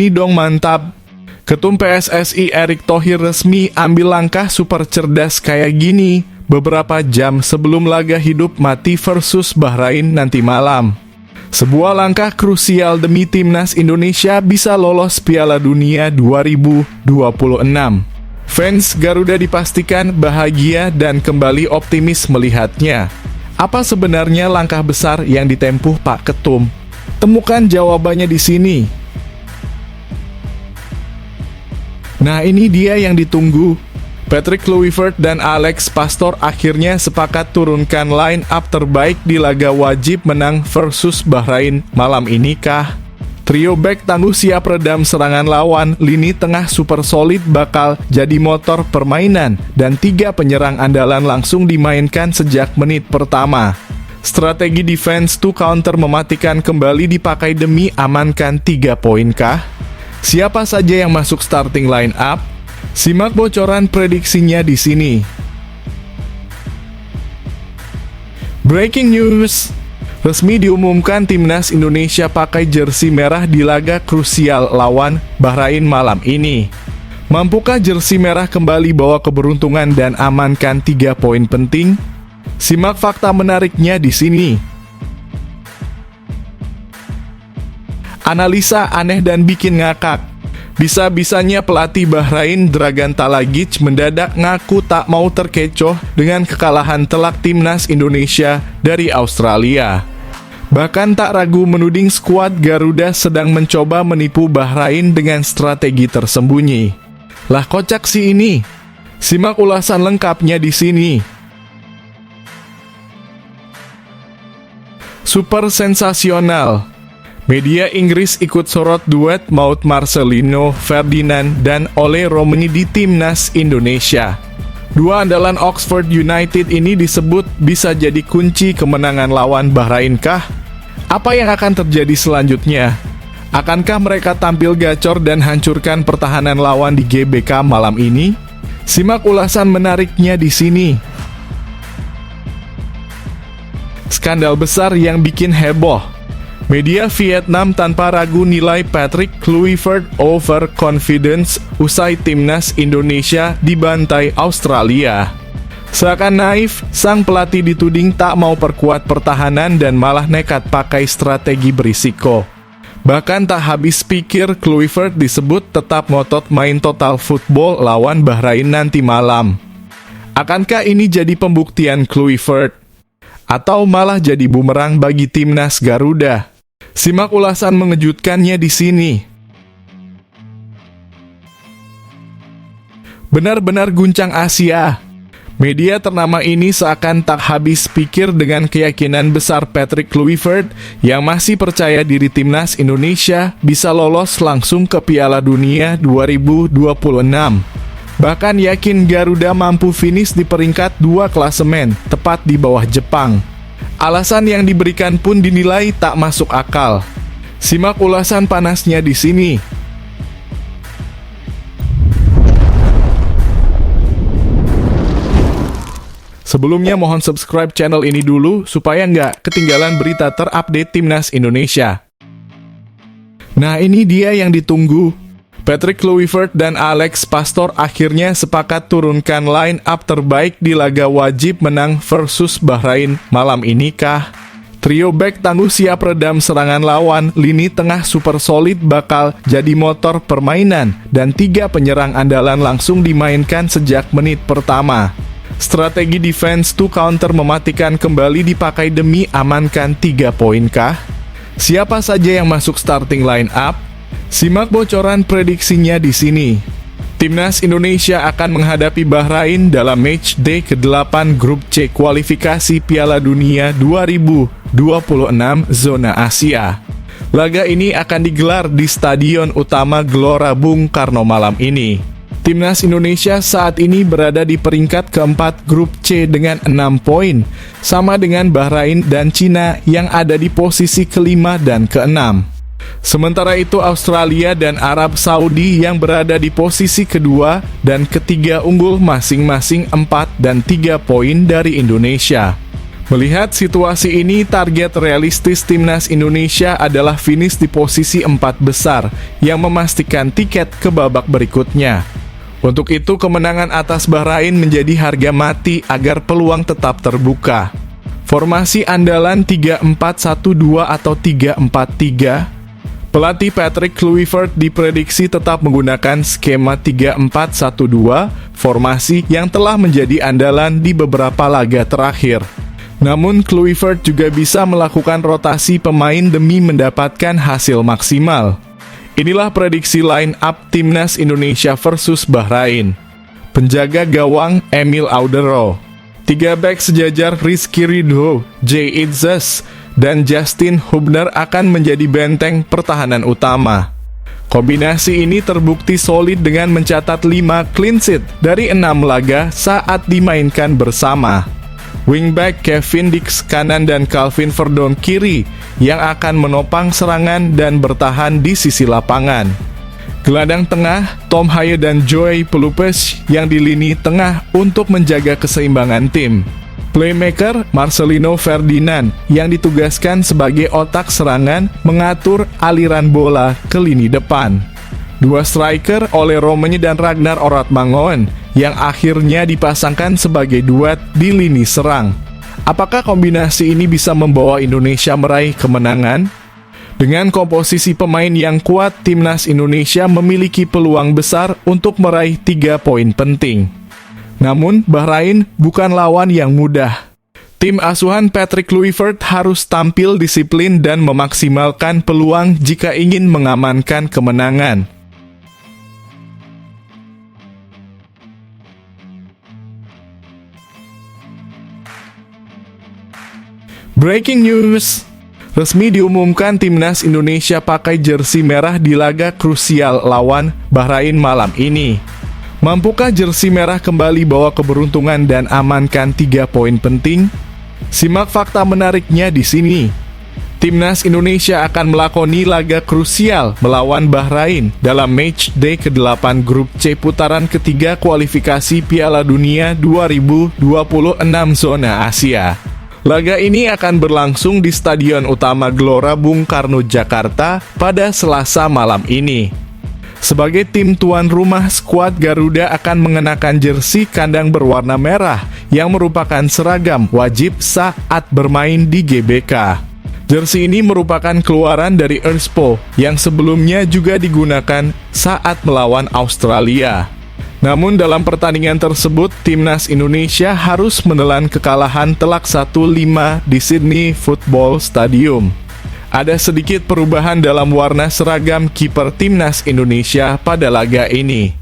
Ini dong mantap. Ketum PSSI Erick Thohir resmi ambil langkah super cerdas kayak gini beberapa jam sebelum laga hidup mati versus Bahrain nanti malam. Sebuah langkah krusial demi timnas Indonesia bisa lolos Piala Dunia 2026. Fans Garuda dipastikan bahagia dan kembali optimis melihatnya. Apa sebenarnya langkah besar yang ditempuh Pak Ketum? Temukan jawabannya di sini. Nah, ini dia yang ditunggu. Patrick Kluivert dan Alex Pastoor akhirnya sepakat turunkan line up terbaik di laga wajib menang versus Bahrain malam ini kah? Trio back tangguh siap redam serangan lawan, lini tengah super solid bakal jadi motor permainan, dan 3 penyerang andalan langsung dimainkan sejak menit pertama. Strategi defense to counter mematikan kembali dipakai demi amankan 3 poin kah? Siapa saja yang masuk starting line up? Simak bocoran prediksinya di sini. Breaking news. Resmi diumumkan timnas Indonesia pakai jersey merah di laga krusial lawan Bahrain malam ini. Mampukah jersey merah kembali bawa keberuntungan dan amankan 3 poin penting? Simak fakta menariknya di sini. Analisa aneh dan bikin ngakak. Bisa-bisanya pelatih Bahrain Dragan Talagic mendadak ngaku tak mau terkecoh dengan kekalahan telak timnas Indonesia dari Australia. Bahkan tak ragu menuding skuad Garuda sedang mencoba menipu Bahrain dengan strategi tersembunyi. Lah kocak sih ini. Simak ulasan lengkapnya di sini. Super sensasional. Media Inggris ikut sorot duet maut Marcelino Ferdinand dan Ole Romeni di timnas Indonesia. 2 andalan Oxford United ini disebut bisa jadi kunci kemenangan lawan Bahrain kah? Apa yang akan terjadi selanjutnya? Akankah mereka tampil gacor dan hancurkan pertahanan lawan di GBK malam ini? Simak ulasan menariknya di sini. Skandal besar yang bikin heboh. Media Vietnam tanpa ragu nilai Patrick Kluivert overconfidence usai timnas Indonesia dibantai Australia. Seakan naif, sang pelatih dituding tak mau perkuat pertahanan dan malah nekat pakai strategi berisiko. Bahkan tak habis pikir, Kluivert disebut tetap ngotot main total football lawan Bahrain nanti malam. Akankah ini jadi pembuktian Kluivert? Atau malah jadi bumerang bagi timnas Garuda? Simak ulasan mengejutkannya di sini. Benar-benar guncang Asia. Media ternama ini seakan tak habis pikir dengan keyakinan besar Patrick Kluivert yang masih percaya diri timnas Indonesia bisa lolos langsung ke Piala Dunia 2026. Bahkan yakin Garuda mampu finish di peringkat 2 klasemen, tepat di bawah Jepang. Alasan yang diberikan pun dinilai tak masuk akal. Simak ulasan panasnya di sini. Sebelumnya mohon subscribe channel ini dulu supaya nggak ketinggalan berita terupdate timnas Indonesia. Nah, ini dia yang ditunggu. Patrick Kluivert dan Alex Pastoor akhirnya sepakat turunkan line up terbaik di laga wajib menang versus Bahrain malam ini kah? Trio back tangguh siap redam serangan lawan, lini tengah super solid bakal jadi motor permainan, dan 3 penyerang andalan langsung dimainkan sejak menit pertama. Strategi defense to counter mematikan kembali dipakai demi amankan 3 poin kah? Siapa saja yang masuk starting line up? Simak bocoran prediksinya di sini. Timnas Indonesia akan menghadapi Bahrain dalam match day ke-8 grup C kualifikasi Piala Dunia 2026 zona Asia. Laga ini akan digelar di Stadion Utama Gelora Bung Karno malam ini. Timnas Indonesia saat ini berada di peringkat keempat grup C dengan 6 poin, sama dengan Bahrain dan Cina yang ada di posisi kelima dan keenam. Sementara itu Australia dan Arab Saudi yang berada di posisi kedua dan ketiga unggul masing-masing 4 dan 3 poin dari Indonesia. Melihat situasi ini, target realistis timnas Indonesia adalah finish di posisi 4 besar yang memastikan tiket ke babak berikutnya. Untuk itu, kemenangan atas Bahrain menjadi harga mati agar peluang tetap terbuka. Formasi andalan 3-4-1-2 atau 3-4-3. Pelatih Patrick Kluivert diprediksi tetap menggunakan skema 3-4-1-2, formasi yang telah menjadi andalan di beberapa laga terakhir. Namun, Kluivert juga bisa melakukan rotasi pemain demi mendapatkan hasil maksimal. Inilah prediksi line up timnas Indonesia versus Bahrain. Penjaga gawang Emil Audero. 3 bek sejajar Rizky Ridho, Jay Itzes, dan Justin Hubner akan menjadi benteng pertahanan utama. Kombinasi ini terbukti solid dengan mencatat 5 clean sheet dari 6 laga saat dimainkan bersama. Wingback Kevin Dix kanan dan Calvin Verdon kiri yang akan menopang serangan dan bertahan di sisi lapangan. Gelandang tengah Tom Haye dan Joey Pelupes yang di lini tengah untuk menjaga keseimbangan tim. Playmaker Marcelino Ferdinand yang ditugaskan sebagai otak serangan mengatur aliran bola ke lini depan. 2 striker Ole Romenye dan Ragnar Oratmangoen yang akhirnya dipasangkan sebagai duet di lini serang. Apakah kombinasi ini bisa membawa Indonesia meraih kemenangan? Dengan komposisi pemain yang kuat, timnas Indonesia memiliki peluang besar untuk meraih 3 poin penting. Namun, Bahrain bukan lawan yang mudah. Tim asuhan Patrick Kluivert harus tampil disiplin dan memaksimalkan peluang jika ingin mengamankan kemenangan. Breaking news. Resmi diumumkan timnas Indonesia pakai jersey merah di laga krusial lawan Bahrain malam ini. Mampukah jersey merah kembali bawa keberuntungan dan amankan 3 poin penting? Simak fakta menariknya di sini. Timnas Indonesia akan melakoni laga krusial melawan Bahrain dalam match day ke-8 grup C putaran ketiga kualifikasi Piala Dunia 2026 zona Asia. Laga ini akan berlangsung di Stadion Utama Gelora Bung Karno, Jakarta pada Selasa malam ini. Sebagai tim tuan rumah, skuad Garuda akan mengenakan jersey kandang berwarna merah yang merupakan seragam wajib saat bermain di GBK. Jersey ini merupakan keluaran dari Erspo yang sebelumnya juga digunakan saat melawan Australia. Namun dalam pertandingan tersebut, timnas Indonesia harus menelan kekalahan telak 1-5 di Sydney Football Stadium. Ada sedikit perubahan dalam warna seragam kiper timnas Indonesia pada laga ini.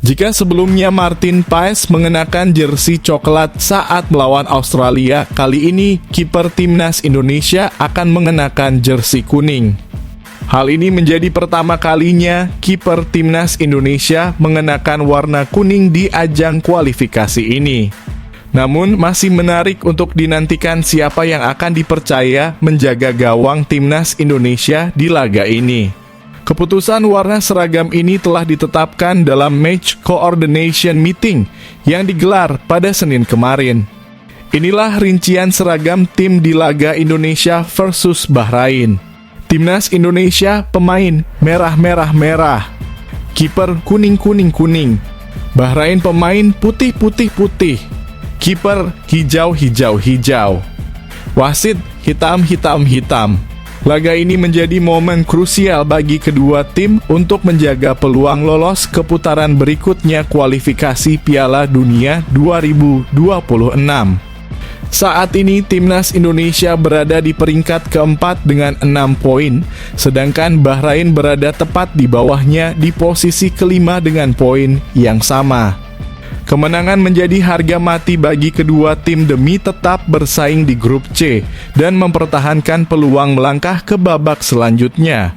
Jika sebelumnya Martin Paes mengenakan jersey coklat saat melawan Australia, kali ini kiper timnas Indonesia akan mengenakan jersey kuning. Hal ini menjadi pertama kalinya kiper timnas Indonesia mengenakan warna kuning di ajang kualifikasi ini. Namun masih menarik untuk dinantikan siapa yang akan dipercaya menjaga gawang timnas Indonesia di laga ini. Keputusan warna seragam ini telah ditetapkan dalam Match Coordination Meeting yang digelar pada Senin kemarin. Inilah rincian seragam tim di laga Indonesia versus Bahrain. Timnas Indonesia pemain merah-merah-merah, kiper kuning-kuning-kuning. Bahrain pemain putih-putih-putih, kiper hijau-hijau-hijau. Wasit hitam-hitam-hitam. Laga ini menjadi momen krusial bagi kedua tim untuk menjaga peluang lolos ke putaran berikutnya kualifikasi Piala Dunia 2026. Saat ini timnas Indonesia berada di peringkat keempat dengan 6 poin, sedangkan Bahrain berada tepat di bawahnya di posisi kelima dengan poin yang sama. Kemenangan menjadi harga mati bagi kedua tim demi tetap bersaing di grup C dan mempertahankan peluang melangkah ke babak selanjutnya.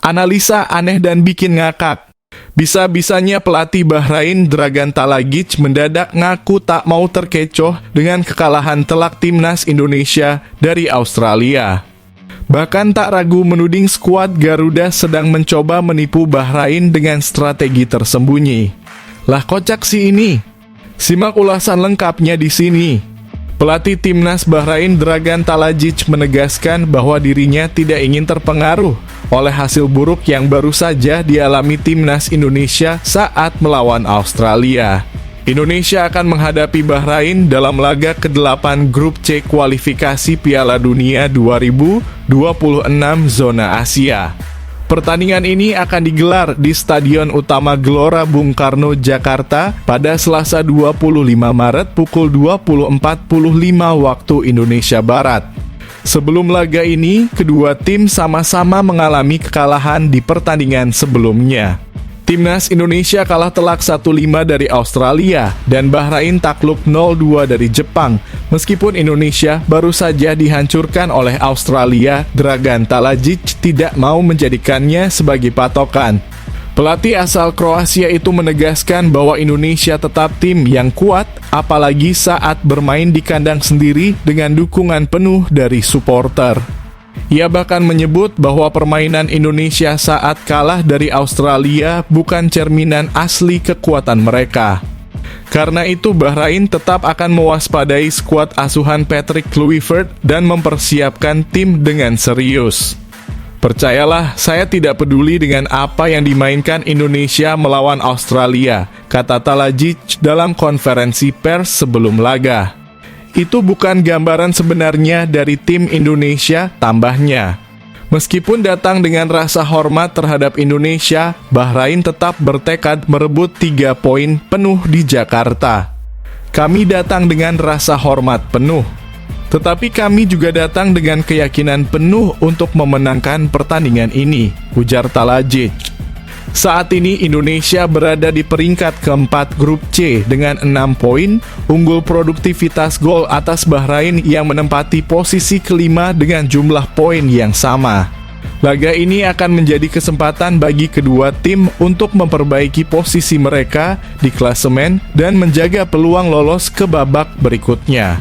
Analisa aneh dan bikin ngakak. Bisa-bisanya pelatih Bahrain Dragan Talagic mendadak ngaku tak mau terkecoh dengan kekalahan telak timnas Indonesia dari Australia. bahkan tak ragu menuding skuad Garuda sedang mencoba menipu Bahrain dengan strategi tersembunyi. Lah kocak sih ini. Simak ulasan lengkapnya di sini. Pelatih timnas Bahrain Dragan Talajic menegaskan bahwa dirinya tidak ingin terpengaruh oleh hasil buruk yang baru saja dialami timnas Indonesia saat melawan Australia. Indonesia akan menghadapi Bahrain dalam laga ke-8 Grup C kualifikasi Piala Dunia 2026 zona Asia. Pertandingan ini akan digelar di Stadion Utama Gelora Bung Karno, Jakarta pada Selasa 25 Maret pukul 20.45 waktu Indonesia Barat. Sebelum laga ini, kedua tim sama-sama mengalami kekalahan di pertandingan sebelumnya. Timnas Indonesia kalah telak 1-5 dari Australia dan Bahrain takluk 0-2 dari Jepang. Meskipun Indonesia baru saja dihancurkan oleh Australia, Dragan Talajic tidak mau menjadikannya sebagai patokan. Pelatih asal Kroasia itu menegaskan bahwa Indonesia tetap tim yang kuat, apalagi saat bermain di kandang sendiri dengan dukungan penuh dari supporter. Ia bahkan menyebut bahwa permainan Indonesia saat kalah dari Australia bukan cerminan asli kekuatan mereka. Karena itu Bahrain tetap akan mewaspadai skuad asuhan Patrick Kluivert dan mempersiapkan tim dengan serius. Percayalah, saya tidak peduli dengan apa yang dimainkan Indonesia melawan Australia, kata Talajic dalam konferensi pers sebelum laga. Itu bukan gambaran sebenarnya dari tim Indonesia, tambahnya. Meskipun datang dengan rasa hormat terhadap Indonesia, Bahrain tetap bertekad merebut 3 poin penuh di Jakarta. Kami datang dengan rasa hormat penuh. Tetapi kami juga datang dengan keyakinan penuh untuk memenangkan pertandingan ini, ujar Talajic. Saat ini Indonesia berada di peringkat keempat Grup C dengan 6 poin, unggul produktivitas gol atas Bahrain yang menempati posisi kelima dengan jumlah poin yang sama. Laga ini akan menjadi kesempatan bagi kedua tim untuk memperbaiki posisi mereka di klasemen dan menjaga peluang lolos ke babak berikutnya.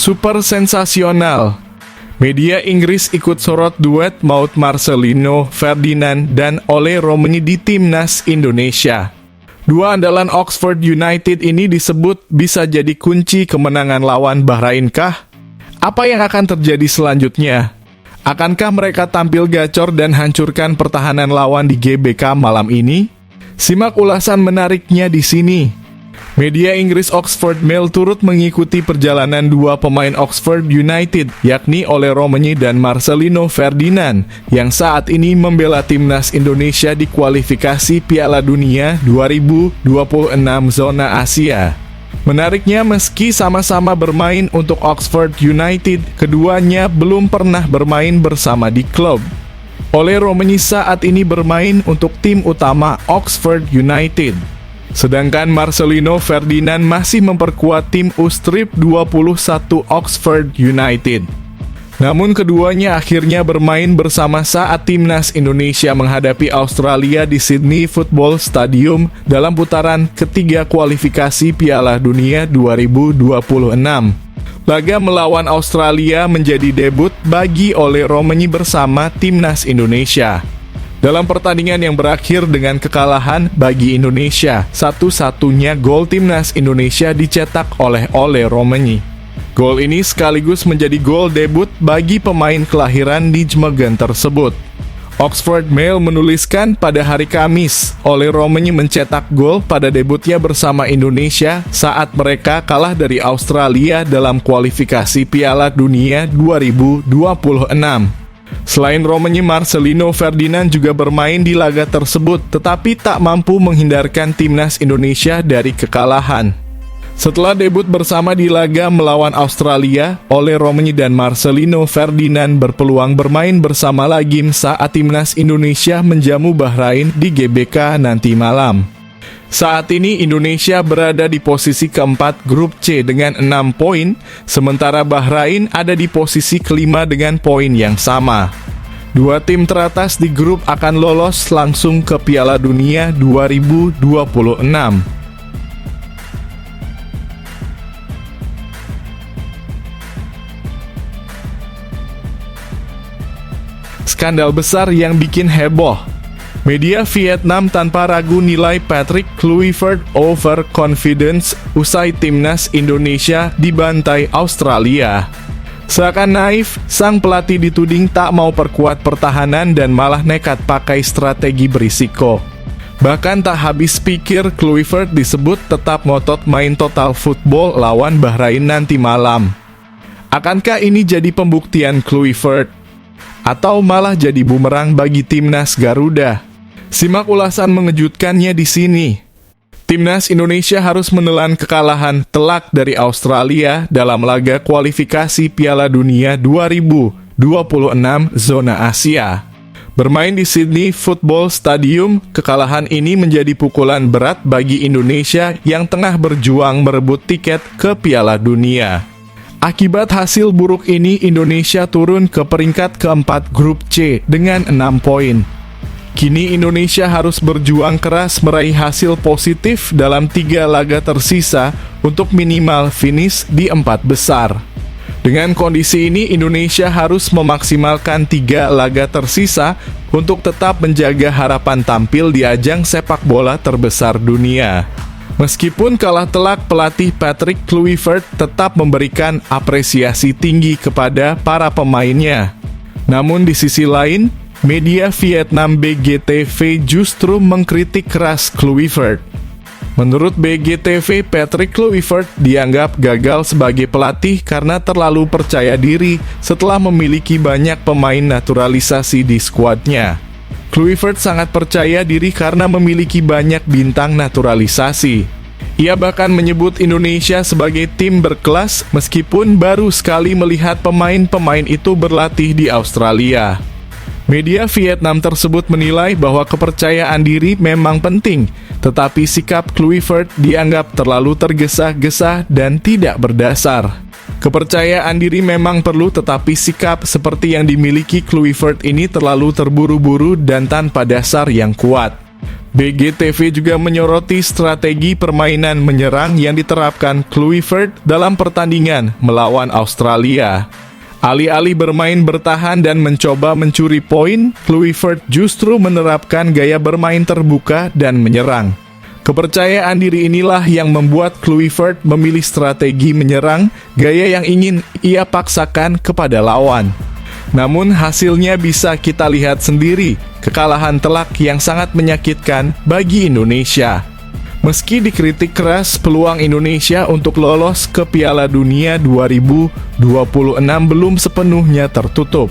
Super sensasional. Media Inggris ikut sorot duet maut Marcelino Ferdinand dan Ole Romeni di timnas Indonesia. Dua andalan Oxford United ini disebut bisa jadi kunci kemenangan lawan Bahrain kah? Apa yang akan terjadi selanjutnya? Akankah mereka tampil gacor dan hancurkan pertahanan lawan di GBK malam ini? Simak ulasan menariknya di sini. Media Inggris Oxford Mail turut mengikuti perjalanan dua pemain Oxford United, yakni Ole Romeni dan Marcelino Ferdinand, yang saat ini membela timnas Indonesia di kualifikasi Piala Dunia 2026 zona Asia. Menariknya, meski sama-sama bermain untuk Oxford United, keduanya belum pernah bermain bersama di klub. Ole Romeni saat ini bermain untuk tim utama Oxford United. Sedangkan Marcelino Ferdinand masih memperkuat tim U-Strip 21 Oxford United. Namun keduanya akhirnya bermain bersama saat timnas Indonesia menghadapi Australia di Sydney Football Stadium dalam putaran ketiga kualifikasi Piala Dunia 2026. Laga melawan Australia menjadi debut bagi Ole Romeni bersama timnas Indonesia. Dalam pertandingan yang berakhir dengan kekalahan bagi Indonesia, satu-satunya gol timnas Indonesia dicetak oleh Ole Romeni. Gol ini sekaligus menjadi gol debut bagi pemain kelahiran Nijmegen tersebut. Oxford Mail menuliskan pada hari Kamis, Ole Romeni mencetak gol pada debutnya bersama Indonesia saat mereka kalah dari Australia dalam kualifikasi Piala Dunia 2026. Selain Romeni, Marcelino Ferdinand juga bermain di laga tersebut, tetapi tak mampu menghindarkan timnas Indonesia dari kekalahan. Setelah debut bersama di laga melawan Australia, Ole Romeni dan Marcelino Ferdinand berpeluang bermain bersama lagi saat timnas Indonesia menjamu Bahrain di GBK nanti malam. Saat ini Indonesia berada di posisi keempat Grup C dengan 6 poin, sementara Bahrain ada di posisi kelima dengan poin yang sama. Dua tim teratas di grup akan lolos langsung ke Piala Dunia 2026. Skandal besar yang bikin heboh. Media Vietnam tanpa ragu nilai Patrick Kluivert overconfidence usai timnas Indonesia dibantai Australia. Seakan naif, sang pelatih dituding tak mau perkuat pertahanan dan malah nekat pakai strategi berisiko. Bahkan tak habis pikir, Kluivert disebut tetap ngotot main total football lawan Bahrain nanti malam. Akankah ini jadi pembuktian Kluivert? Atau malah jadi bumerang bagi timnas Garuda? Simak ulasan mengejutkannya di sini. Timnas Indonesia harus menelan kekalahan telak dari Australia dalam laga kualifikasi Piala Dunia 2026 zona Asia. Bermain di Sydney Football Stadium, kekalahan ini menjadi pukulan berat bagi Indonesia yang tengah berjuang merebut tiket ke Piala Dunia. Akibat hasil buruk ini, Indonesia turun ke peringkat keempat grup C dengan 6 poin. Kini Indonesia harus berjuang keras meraih hasil positif dalam 3 laga tersisa untuk minimal finish di 4 besar. Dengan kondisi ini, Indonesia harus memaksimalkan 3 laga tersisa untuk tetap menjaga harapan tampil di ajang sepak bola terbesar dunia. Meskipun kalah telak, pelatih Patrick Kluivert tetap memberikan apresiasi tinggi kepada para pemainnya. Namun di sisi lain, media Vietnam BGTV justru mengkritik keras Kluivert. Menurut BGTV, Patrick Kluivert dianggap gagal sebagai pelatih karena terlalu percaya diri setelah memiliki banyak pemain naturalisasi di skuadnya. Kluivert sangat percaya diri karena memiliki banyak bintang naturalisasi. Ia bahkan menyebut Indonesia sebagai tim berkelas meskipun baru sekali melihat pemain-pemain itu berlatih di Australia. Media Vietnam tersebut menilai bahwa kepercayaan diri memang penting, tetapi sikap Kluivert dianggap terlalu tergesa-gesa dan tidak berdasar. Kepercayaan diri memang perlu, tetapi sikap seperti yang dimiliki Kluivert ini terlalu terburu-buru dan tanpa dasar yang kuat. BGTV juga menyoroti strategi permainan menyerang yang diterapkan Kluivert dalam pertandingan melawan Australia. Alih-alih bermain bertahan dan mencoba mencuri poin, Kluivert justru menerapkan gaya bermain terbuka dan menyerang. Kepercayaan diri inilah yang membuat Kluivert memilih strategi menyerang, gaya yang ingin ia paksakan kepada lawan. Namun hasilnya bisa kita lihat sendiri, kekalahan telak yang sangat menyakitkan bagi Indonesia. Meski dikritik keras, peluang Indonesia untuk lolos ke Piala Dunia 2026 belum sepenuhnya tertutup.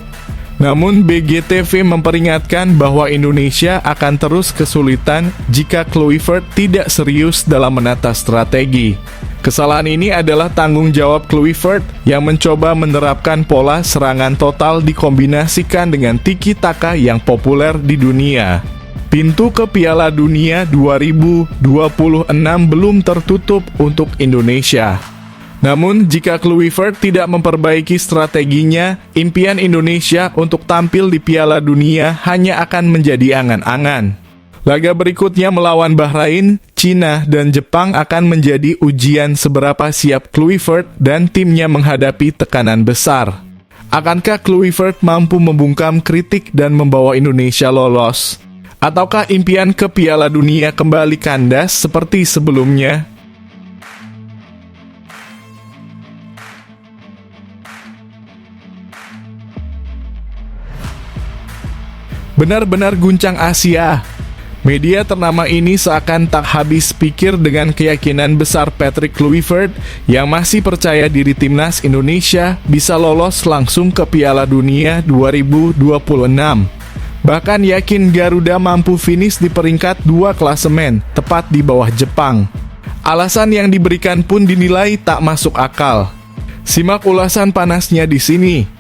Namun BGTV memperingatkan bahwa Indonesia akan terus kesulitan jika Kluivert tidak serius dalam menata strategi. Kesalahan ini adalah tanggung jawab Kluivert yang mencoba menerapkan pola serangan total dikombinasikan dengan tiki-taka yang populer di dunia. Pintu ke Piala Dunia 2026 belum tertutup untuk Indonesia. Namun, jika Kluivert tidak memperbaiki strateginya, impian Indonesia untuk tampil di Piala Dunia hanya akan menjadi angan-angan. Laga berikutnya melawan Bahrain, Cina, dan Jepang akan menjadi ujian seberapa siap Kluivert dan timnya menghadapi tekanan besar. Akankah Kluivert mampu membungkam kritik dan membawa Indonesia lolos? Ataukah impian ke Piala Dunia kembali kandas seperti sebelumnya? Benar-benar guncang Asia. Media ternama ini seakan tak habis pikir dengan keyakinan besar Patrick Kluivert yang masih percaya diri timnas Indonesia bisa lolos langsung ke Piala Dunia 2026. Bahkan yakin Garuda mampu finish di peringkat 2 klasemen, tepat di bawah Jepang. Alasan yang diberikan pun dinilai tak masuk akal. Simak ulasan panasnya di sini.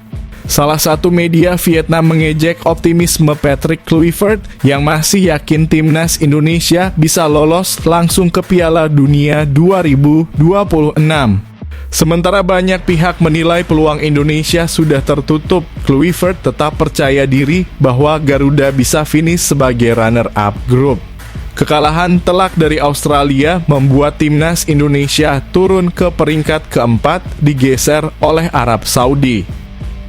Salah satu media Vietnam mengejek optimisme Patrick Kluivert yang masih yakin timnas Indonesia bisa lolos langsung ke Piala Dunia 2026. Sementara banyak pihak menilai peluang Indonesia sudah tertutup, Kluivert tetap percaya diri bahwa Garuda bisa finish sebagai runner-up grup. Kekalahan telak dari Australia membuat timnas Indonesia turun ke peringkat keempat, digeser oleh Arab Saudi.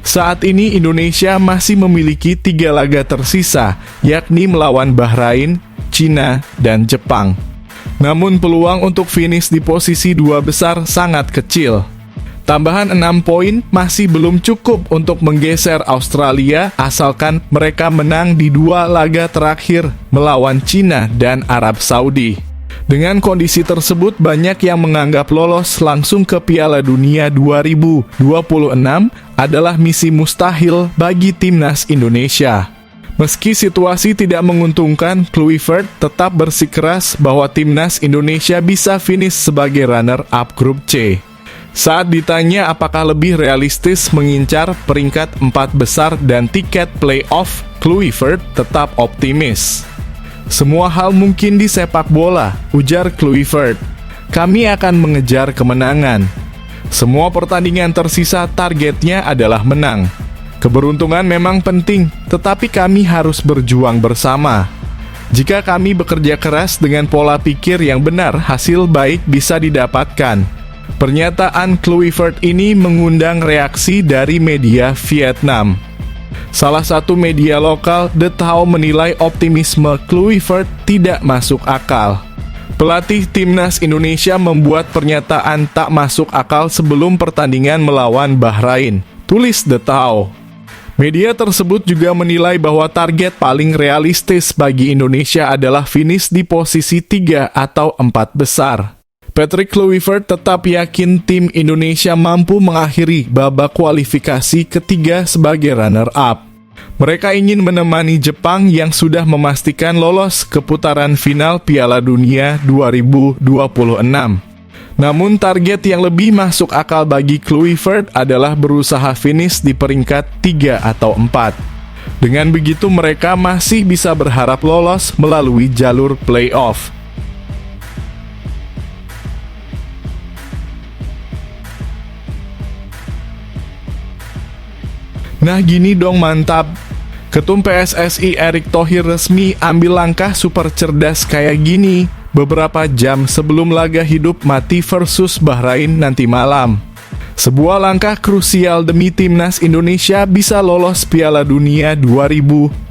Saat ini Indonesia masih memiliki 3 laga tersisa, yakni melawan Bahrain, Cina, dan Jepang. Namun peluang untuk finish di posisi 2 besar sangat kecil. Tambahan 6 poin masih belum cukup untuk menggeser Australia asalkan mereka menang di 2 laga terakhir melawan Cina dan Arab Saudi. Dengan kondisi tersebut, banyak yang menganggap lolos langsung ke Piala Dunia 2026 adalah misi mustahil bagi timnas Indonesia. Meski situasi tidak menguntungkan, Kluivert tetap bersikeras bahwa timnas Indonesia bisa finish sebagai runner-up grup C. Saat ditanya apakah lebih realistis mengincar peringkat 4 besar dan tiket playoff, Kluivert tetap optimis. Semua hal mungkin di sepak bola, ujar Kluivert. Kami akan mengejar kemenangan. Semua pertandingan tersisa targetnya adalah menang. Keberuntungan memang penting, tetapi kami harus berjuang bersama. Jika kami bekerja keras dengan pola pikir yang benar, hasil baik bisa didapatkan. Pernyataan Kluivert ini mengundang reaksi dari media Vietnam. Salah satu media lokal, The Thao, menilai optimisme Kluivert tidak masuk akal. Pelatih timnas Indonesia membuat pernyataan tak masuk akal sebelum pertandingan melawan Bahrain, tulis The Thao. Media tersebut juga menilai bahwa target paling realistis bagi Indonesia adalah finish di posisi 3 atau 4 besar. Patrick Kluivert tetap yakin tim Indonesia mampu mengakhiri babak kualifikasi ketiga sebagai runner-up. Mereka ingin menemani Jepang yang sudah memastikan lolos ke putaran final Piala Dunia 2026. Namun target yang lebih masuk akal bagi Kluivert adalah berusaha finish di peringkat 3 atau 4. Dengan begitu mereka masih bisa berharap lolos melalui jalur playoff. Nah gini dong mantap. Ketum PSSI Erick Thohir resmi ambil langkah super cerdas kayak gini beberapa jam sebelum laga hidup mati versus Bahrain nanti malam. Sebuah langkah krusial demi timnas Indonesia bisa lolos Piala Dunia 2026.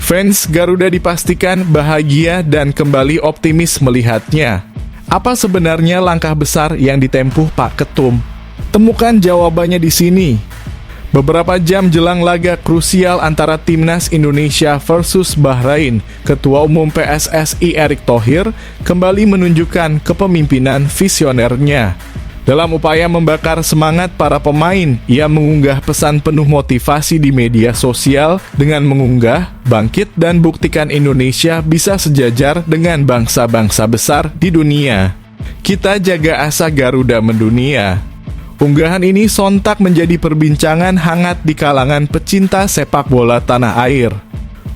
Fans Garuda dipastikan bahagia dan kembali optimis melihatnya. Apa sebenarnya langkah besar yang ditempuh Pak Ketum? Temukan jawabannya di sini. Beberapa jam jelang laga krusial antara timnas Indonesia versus Bahrain, Ketua Umum PSSI Erick Thohir kembali menunjukkan kepemimpinan visionernya. Dalam upaya membakar semangat para pemain, ia mengunggah pesan penuh motivasi di media sosial dengan mengunggah, "Bangkit dan buktikan Indonesia bisa sejajar dengan bangsa-bangsa besar di dunia. Kita jaga asa Garuda mendunia." Unggahan ini sontak menjadi perbincangan hangat di kalangan pecinta sepak bola tanah air.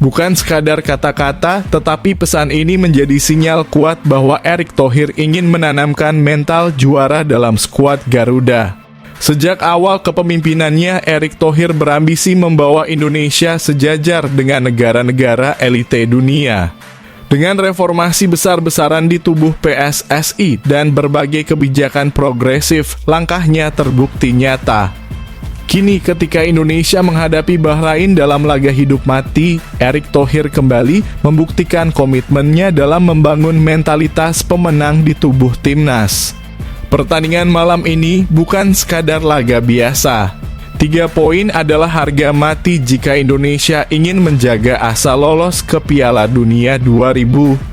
Bukan sekadar kata-kata, tetapi pesan ini menjadi sinyal kuat bahwa Erick Thohir ingin menanamkan mental juara dalam skuad Garuda. Sejak awal kepemimpinannya, Erick Thohir berambisi membawa Indonesia sejajar dengan negara-negara elite dunia. Dengan reformasi besar-besaran di tubuh PSSI dan berbagai kebijakan progresif, langkahnya terbukti nyata. Kini ketika Indonesia menghadapi Bahrain dalam laga hidup mati, Erick Thohir kembali membuktikan komitmennya dalam membangun mentalitas pemenang di tubuh timnas. Pertandingan malam ini bukan sekadar laga biasa. 3 poin adalah harga mati jika Indonesia ingin menjaga asa lolos ke Piala Dunia 2026.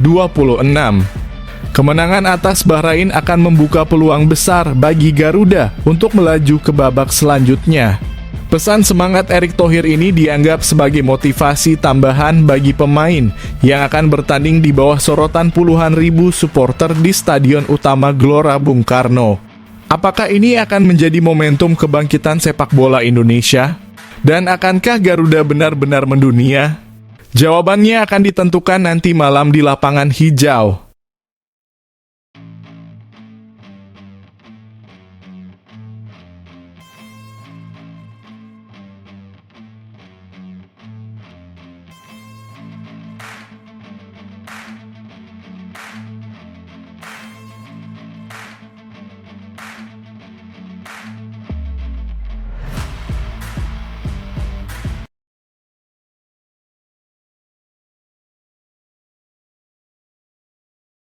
Kemenangan atas Bahrain akan membuka peluang besar bagi Garuda untuk melaju ke babak selanjutnya. Pesan semangat Erick Thohir ini dianggap sebagai motivasi tambahan bagi pemain yang akan bertanding di bawah sorotan puluhan ribu supporter di Stadion Utama Gelora Bung Karno. Apakah ini akan menjadi momentum kebangkitan sepak bola Indonesia? Dan akankah Garuda benar-benar mendunia? Jawabannya akan ditentukan nanti malam di lapangan hijau.